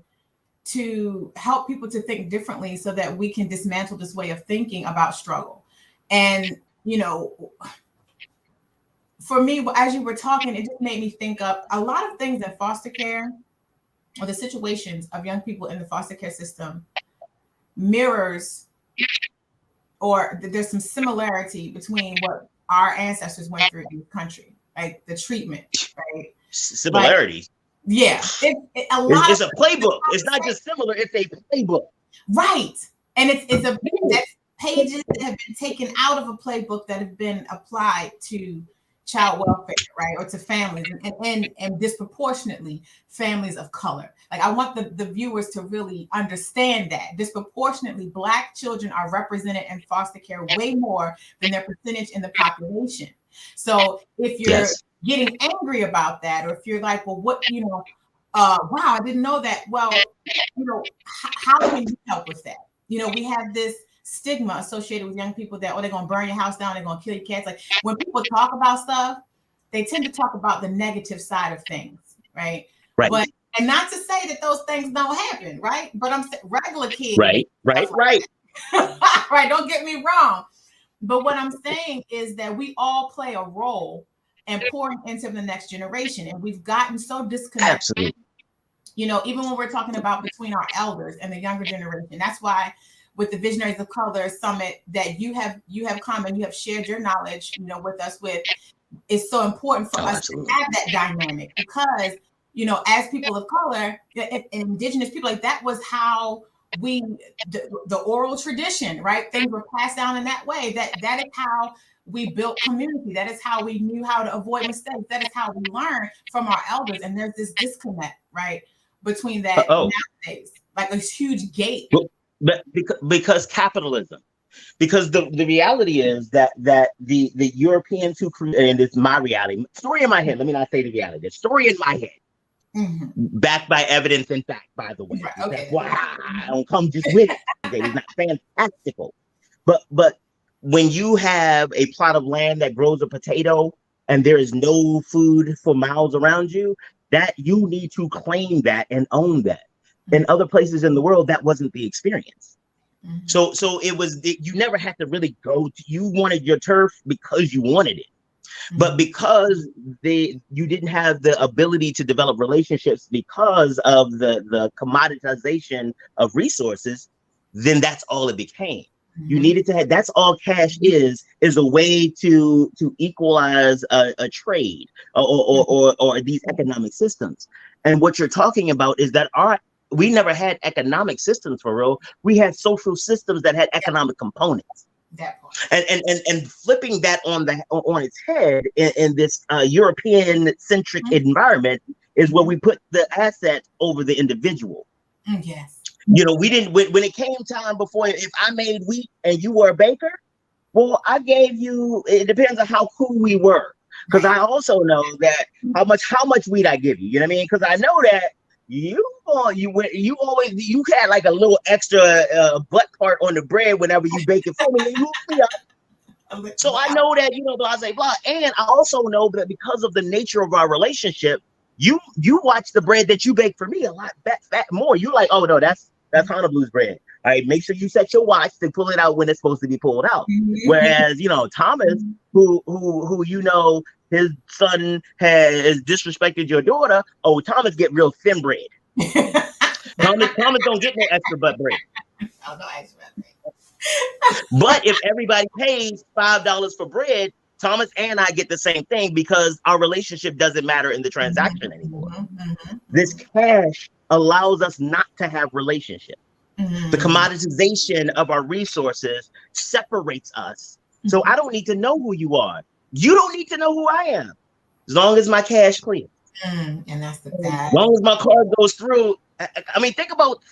to help people to think differently so that we can dismantle this way of thinking about struggle. And, you know, for me, as you were talking, it just made me think of a lot of things in foster care, or the situations of young people in the foster care system mirrors, or there's some similarity between what our ancestors went through in the country, like the treatment, right? Similarity. Like, yeah, it's a playbook. It's not just similar; it's a playbook. Right, and that's pages that have been taken out of a playbook that have been applied to child welfare, right, or to families, and disproportionately families of color. Like, I want the viewers to really understand that disproportionately Black children are represented in foster care way more than their percentage in the population. So if you're getting angry about that, or if you're like, well, what, you know, wow, I didn't know that. Well, you know, how can you help with that? You know, we have this stigma associated with young people that, oh, they're going to burn your house down, they're going to kill your cats. Like, when people talk about stuff, they tend to talk about the negative side of things, right? Right. But and not to say that those things don't happen, right? But I'm saying regular kids, right. Right. Don't get me wrong. But what I'm saying is that we all play a role in pouring into the next generation, and we've gotten so disconnected. Absolutely. You know, even when we're talking about between our elders and the younger generation. That's why with the Visionaries of Color Summit that you have come and you have shared your knowledge, you know, with us with, it's so important for us to have that dynamic, because, you know, as people of color and indigenous people, like that was how the oral tradition, right? Things were passed down in that way. That is how we built community. That is how we knew how to avoid mistakes. That is how we learned from our elders. And there's this disconnect, right, between that nowadays, like a huge gate. But because capitalism. Because the reality is that the Europeans who created, and it's my reality, story in my head. Let me not say the reality. The story in my head, backed by evidence and fact. By the way, right, okay. Wow, I don't come just with it. Okay, it's not fantastical. But when you have a plot of land that grows a potato and there is no food for miles around you, that you need to claim that and own that. In other places in the world, that wasn't the experience. So it was, you never had to really go to, you wanted your turf because you wanted it. But because you didn't have the ability to develop relationships because of the commoditization of resources, then that's all it became. You needed to have, that's all cash is a way to equalize a trade or these economic systems. And what you're talking about is that we never had economic systems for real. We had social systems that had economic components. And flipping that on its head in this European centric environment is where we put the asset over the individual. Yes. You know, we didn't, when it came time before, if I made wheat and you were a baker, well, I gave you, it depends on how cool we were. Because I also know that how much wheat I give you, you know what I mean? Because I know that you had like a little extra butt part on the bread whenever you bake it for me, and you hooked me up. So I know that, you know, blah, blah, blah. And I also know that because of the nature of our relationship, you watch the bread that you bake for me a lot more. You like, oh no, that's Honolulu's bread. All right, make sure you set your watch to pull it out when it's supposed to be pulled out. Whereas, you know, Thomas, who you know, his son has disrespected your daughter. Oh, Thomas get real thin bread. Thomas don't get no extra butt bread. Oh, no extra bread. But if everybody pays $5 for bread, Thomas and I get the same thing because our relationship doesn't matter in the transaction anymore. This cash allows us not to have relationships. The commoditization of our resources separates us. So I don't need to know who you are. You don't need to know who I am. As long as my cash clears. And that's the bad. As long as my card goes through. I mean, think about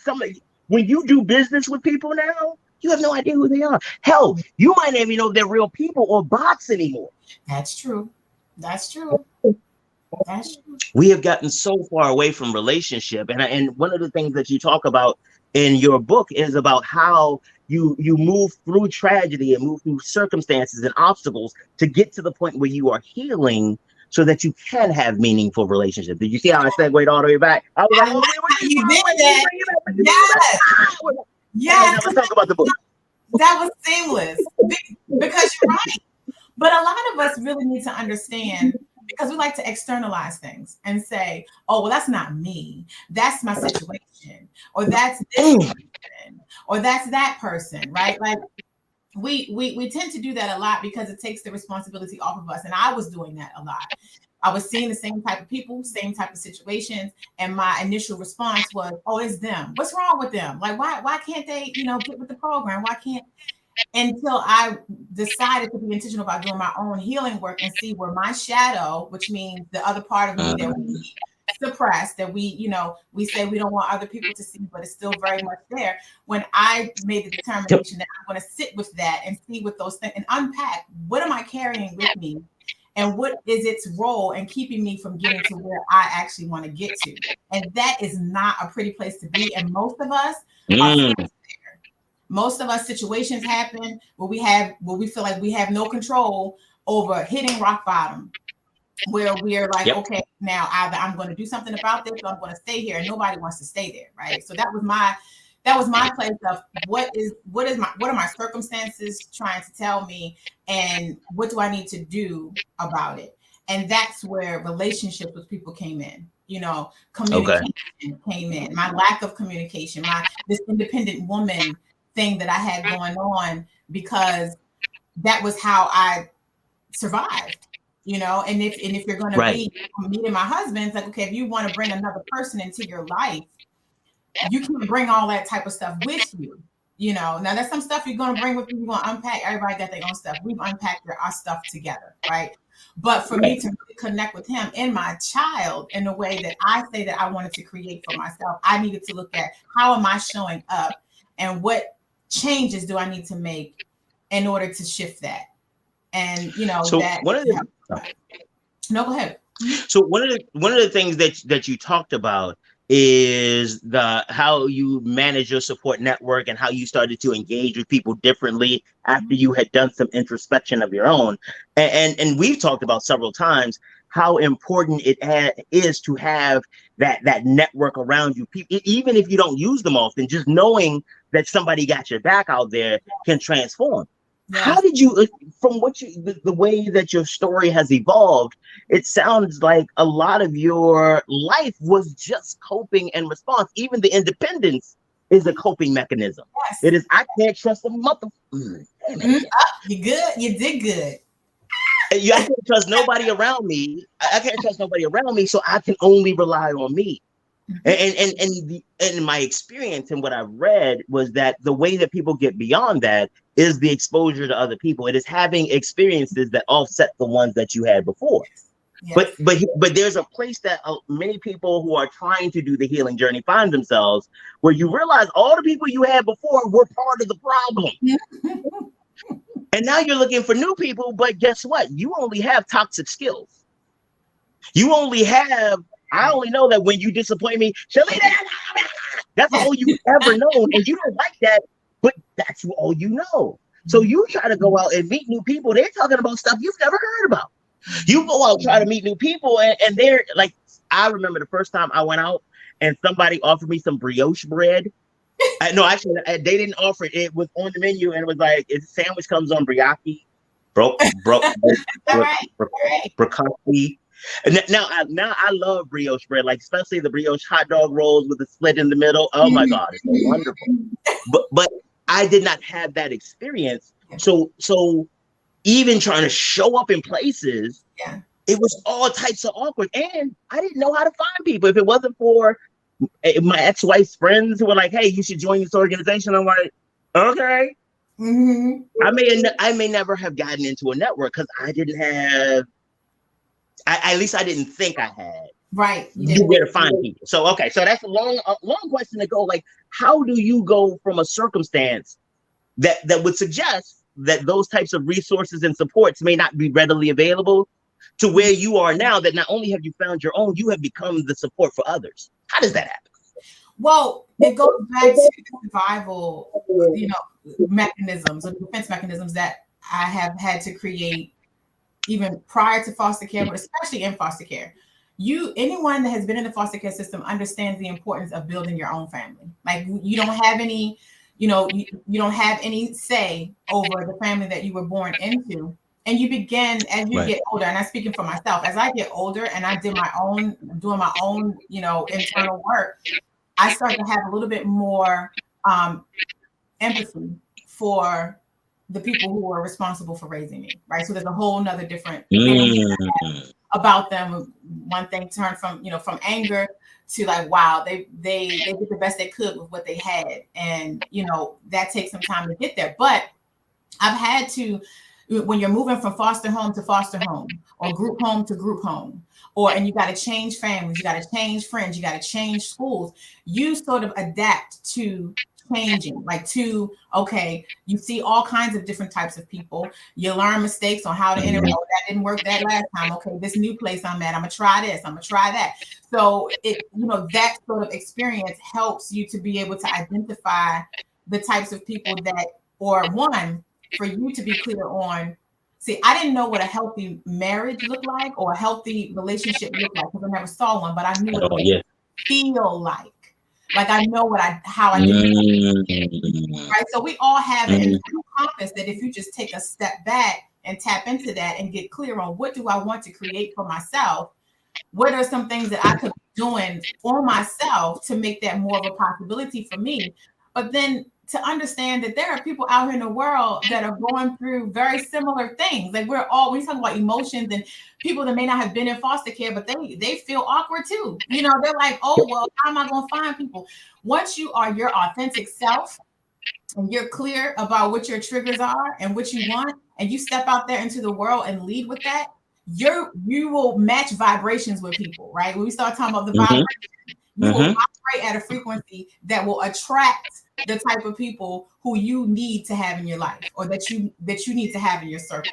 when you do business with people now, you have no idea who they are. Hell, you might not even know they're real people or bots anymore. That's true. That's true. That's true. We have gotten so far away from relationship. And one of the things that you talk about in your book is about how you move through tragedy and move through circumstances and obstacles to get to the point where you are healing so that you can have meaningful relationships. Did you see how I segued all the way back? I was like, oh, you did that. Yes. Yes. Let's talk about the book. That was seamless because you're right. But a lot of us really need to understand, because we like to externalize things and say, oh, well, that's not me. That's my situation. Or that's this person. Or that's that person, right? Like we tend to do that a lot because it takes the responsibility off of us. And I was doing that a lot. I was seeing the same type of people, same type of situations. And my initial response was, oh, it's them. What's wrong with them? Like, why can't they, you know, get with the program? Why can't? Until I decided to be intentional about doing my own healing work and see where my shadow, which means the other part of me that we suppress, that we, you know, we say we don't want other people to see, but it's still very much there. When I made the determination that I'm going to sit with that and see what those things and unpack, what am I carrying with me? And what is its role in keeping me from getting to where I actually want to get to? And that is not a pretty place to be. And most of us are most of us situations happen where we feel like we have no control over hitting rock bottom. where we're like, Yep. okay, now either I'm going to do something about this or I'm going to stay here, and nobody wants to stay there, right? So that was my place of what are my circumstances trying to tell me, and what do I need to do about it? And that's where relationships with people came in. Communication came in. My lack of communication, this independent woman thing that I had going on, because that was how I survived. And if you're going to be meeting my husband, it's like, okay, if you want to bring another person into your life, you can bring all that type of stuff with you. Now there's some stuff you're going to bring with you. You're going to unpack. Everybody got their own stuff. We've unpacked our stuff together, right? But for me to really connect with him and my child in a way that I say that I wanted to create for myself, I needed to look at how am I showing up, and what changes do I need to make in order to shift that. And so that. No, go ahead. So one of the things that you talked about is how you manage your support network, and how you started to engage with people differently after you had done some introspection of your own. And we've talked about several times how important it is to have that network around you. Even if you don't use them often, just knowing that somebody got your back out there can transform. Yes. How did you, from the way that your story has evolved, it sounds like a lot of your life was just coping and response. Even the independence is a coping mechanism. Yes. It is, I can't trust the mother. You good? You did good. I can't trust nobody around me. I can't trust nobody around me, so I can only rely on me. And my experience and what I've read was that the way that people get beyond that is the exposure to other people. It is having experiences that offset the ones that you had before. Yes. But there's a place that many people who are trying to do the healing journey find themselves, where you realize all the people you had before were part of the problem. And now you're looking for new people, but guess what? You only have toxic skills. You only have, I only know that when you disappoint me, Shalita, that's all you've ever known. And you don't like that, but that's all you know. So you try to go out and meet new people. They're talking about stuff you've never heard about. You go out, try to meet new people, and they're like, I remember the first time I went out and somebody offered me some brioche bread. No, actually, they didn't offer it. It was on the menu, and it was like, "Its sandwich comes on brioche, broccoli." Now I love brioche bread, like especially the brioche hot dog rolls with the slit in the middle. Oh my God, it's so wonderful. But I did not have that experience. So even trying to show up in places, it was all types of awkward, and I didn't know how to find people. If it wasn't for my ex-wife's friends who were like, "Hey, you should join this organization," I'm like, "Okay." I may never have gotten into a network because I didn't have. At least I didn't think I had. Right. Where to find people. So so that's a long question to go. Like, how do you go from a circumstance that would suggest that those types of resources and supports may not be readily available, to where you are now, that not only have you found your own, you have become the support for others? How does that happen? Well, it goes back to survival, mechanisms or defense mechanisms that I have had to create even prior to foster care, but especially in foster care. Anyone that has been in the foster care system understands the importance of building your own family. Like, you don't have any, you don't have any say over the family that you were born into. And you begin as you get older, and I'm speaking for myself, as I get older and I doing my own, internal work, I start to have a little bit more empathy for the people who are responsible for raising me, right? So there's a whole nother different about them. One thing turned from anger to like, wow, they did the best they could with what they had. And, that takes some time to get there. But I've had to, when you're moving from foster home to foster home, or group home to group home, and you got to change families, you got to change friends, you got to change schools, you sort of adapt to changing, you see all kinds of different types of people. You learn mistakes on how to interact. That didn't work that last time. Okay, this new place I'm at, I'm gonna try this, I'm gonna try that. So that sort of experience helps you to be able to identify the types of people that, or one, for you to be clear on See, I didn't know what a healthy marriage looked like or a healthy relationship looked like because I never saw one, but I knew what it would feel like. Like I know how I did it. Right. So we all have an internal compass that if you just take a step back and tap into that and get clear on what do I want to create for myself, what are some things that I could be doing for myself to make that more of a possibility for me. But then to understand that there are people out here in the world that are going through very similar things. Like when you talk about emotions and people that may not have been in foster care, but they feel awkward too. You know, they're like, oh, well, how am I going to find people? Once you are your authentic self and you're clear about what your triggers are and what you want, and you step out there into the world and lead with that, you will match vibrations with people, right? When we start talking about the vibration, you will vibrate at a frequency that will attract the type of people who you need to have in your life, or that you need to have in your circle,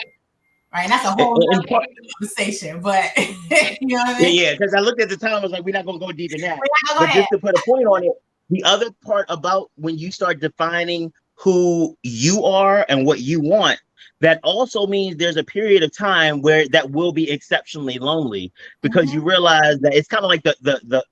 right? And that's a whole other conversation, but you know what I mean? Yeah, because I looked at the time, I was like, we're not going to go deep in that. But just to put a point on it, the other part about when you start defining who you are and what you want, that also means there's a period of time where that will be exceptionally lonely, because you realize that it's kind of like the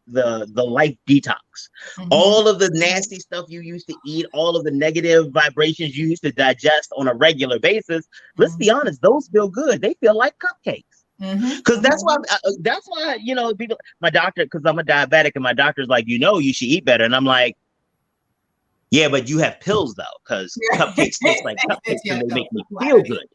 life detox. All of the nasty stuff you used to eat, all of the negative vibrations you used to digest on a regular basis, let's be honest, those feel good. They feel like cupcakes. Because that's why, you know, people, my doctor, because I'm a diabetic, and my doctor's like, you know, you should eat better. And I'm like, yeah, but you have pills though, because cupcakes taste like cupcakes and they make me feel good.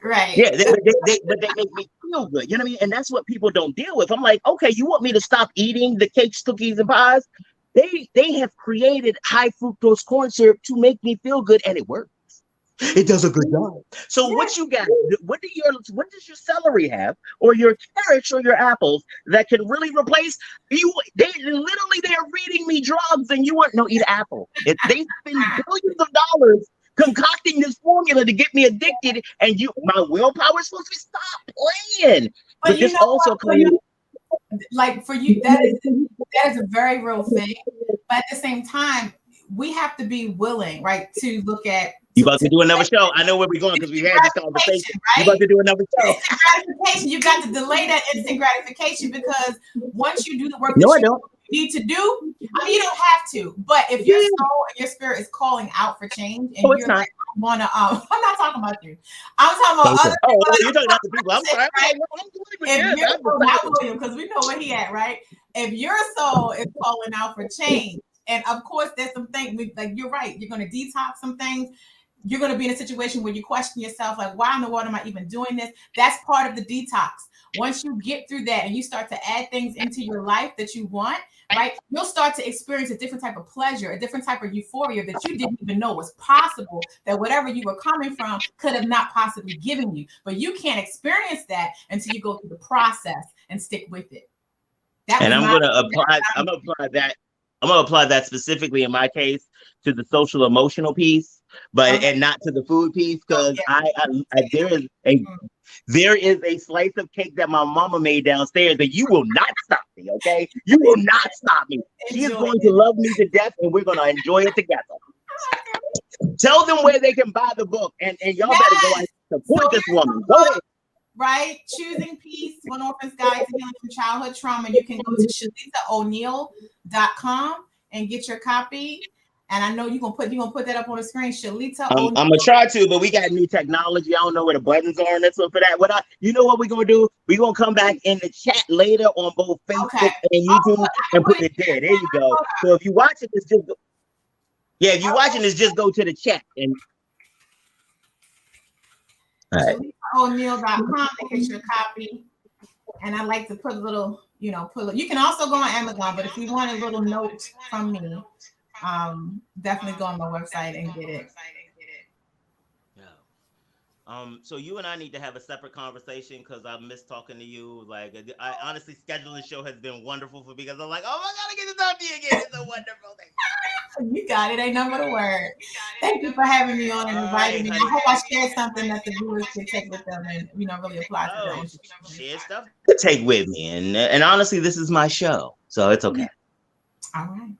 Right. Yeah, but they make me feel good. You know what I mean? And that's what people don't deal with. I'm like, okay, you want me to stop eating the cakes, cookies, and pies? They have created high fructose corn syrup to make me feel good, and it works. It does a good job. So what you got? What does your celery have, or your carrots, or your apples that can really replace you? They're reading me drugs, and you want no eat an apple. They spend billions of dollars concocting this formula to get me addicted, and my willpower is supposed to stop playing. But this also like for you, that is a very real thing. But at the same time, we have to be willing, right, to look at. You about to do another show? I know where we're going because we had this conversation. Right? You about to do another show? Instant gratification. You got to delay that instant gratification, because once you do the work you need to do, I mean, you don't have to. But if your soul and your spirit is calling out for change, and you're like, I wanna, I'm not talking about you. I'm talking about other people. Oh, you're talking about the people. I'm sorry. Right? Because we know where he at, right? If your soul is calling out for change, and of course, there's some things like you're right. You're going to detox some things. You're going to be in a situation where you question yourself, like, why in the world am I even doing this? That's part of the detox. Once you get through that and you start to add things into your life that you want, right, you'll start to experience a different type of pleasure, a different type of euphoria that you didn't even know was possible, that whatever you were coming from could have not possibly given you. But you can't experience that until you go through the process and stick with it. And I'm going to apply that specifically in my case to the social emotional piece, but and not to the food piece, because there is a slice of cake that my mama made downstairs that you will not stop me. Okay, you will not stop me. She is going to love me to death, and we're going to enjoy it together. Tell them where they can buy the book, and y'all better go and support this woman. Go ahead. Right, Choosing Peace: One Orphan's Guide to Healing from Childhood Trauma. You can go to ShalitaO'Neil.com and get your copy. And I know you're gonna put that up on the screen, Shalita. I'm gonna try to, but we got new technology. I don't know where the buttons are, and that's what for that. You know what we're gonna do? We're gonna come back in the chat later on both Facebook and YouTube and put it there. There you go. So if you're watching this, just go. Yeah, if you're watching this, just go to the chat and. ShalitaO'Neil.com to get your copy. And I like to put a little, you can also go on Amazon, but if you want a little note from me, definitely go on my website and get it. So you and I need to have a separate conversation, because I miss talking to you. Like, I honestly, scheduling the show has been wonderful for me, because I'm like, oh, I gotta get to talk to you again. It's a wonderful thing. You got it. Ain't nothing but a word. Thank you for having me on and inviting me. I hope I shared something that the viewers can take with them and really apply to them. Share stuff to take with me, and honestly, this is my show, so it's okay. All right,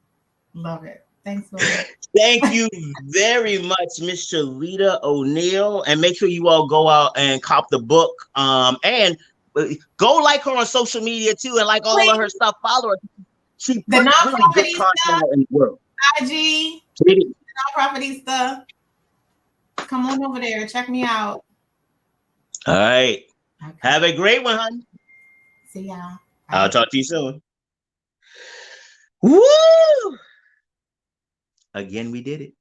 love it. Thanks, Lord. Thank you very much, Miss Shalita O'Neal. And make sure you all go out and cop the book. And go like her on social media too, and like all of her stuff. Follow her. She puts The really good content out in the world. IG, non-profitista. Come on over there. Check me out. All right. Okay. Have a great one, hon. See y'all. I'll talk to you soon. Woo! Again, we did it.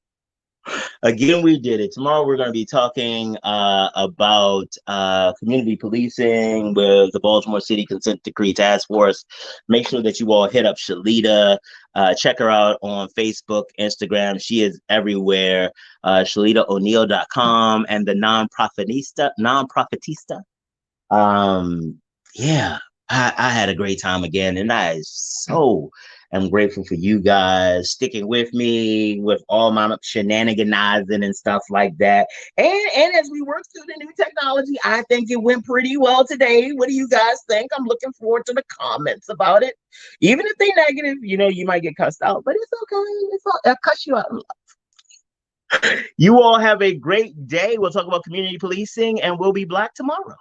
Again, we did it. Tomorrow, we're going to be talking about community policing with the Baltimore City Consent Decree Task Force. Make sure that you all hit up Shalita. Check her out on Facebook, Instagram. She is everywhere. ShalitaO'Neal.com and the nonprofitista. Yeah, I had a great time again, and I am grateful for you guys sticking with me with all my shenaniganizing and stuff like that. And as we work through the new technology, I think it went pretty well today. What do you guys think? I'm looking forward to the comments about it. Even if they're negative, you might get cussed out, but it's okay. I'll cuss you out in love. You all have a great day. We'll talk about community policing, and we'll be Black tomorrow.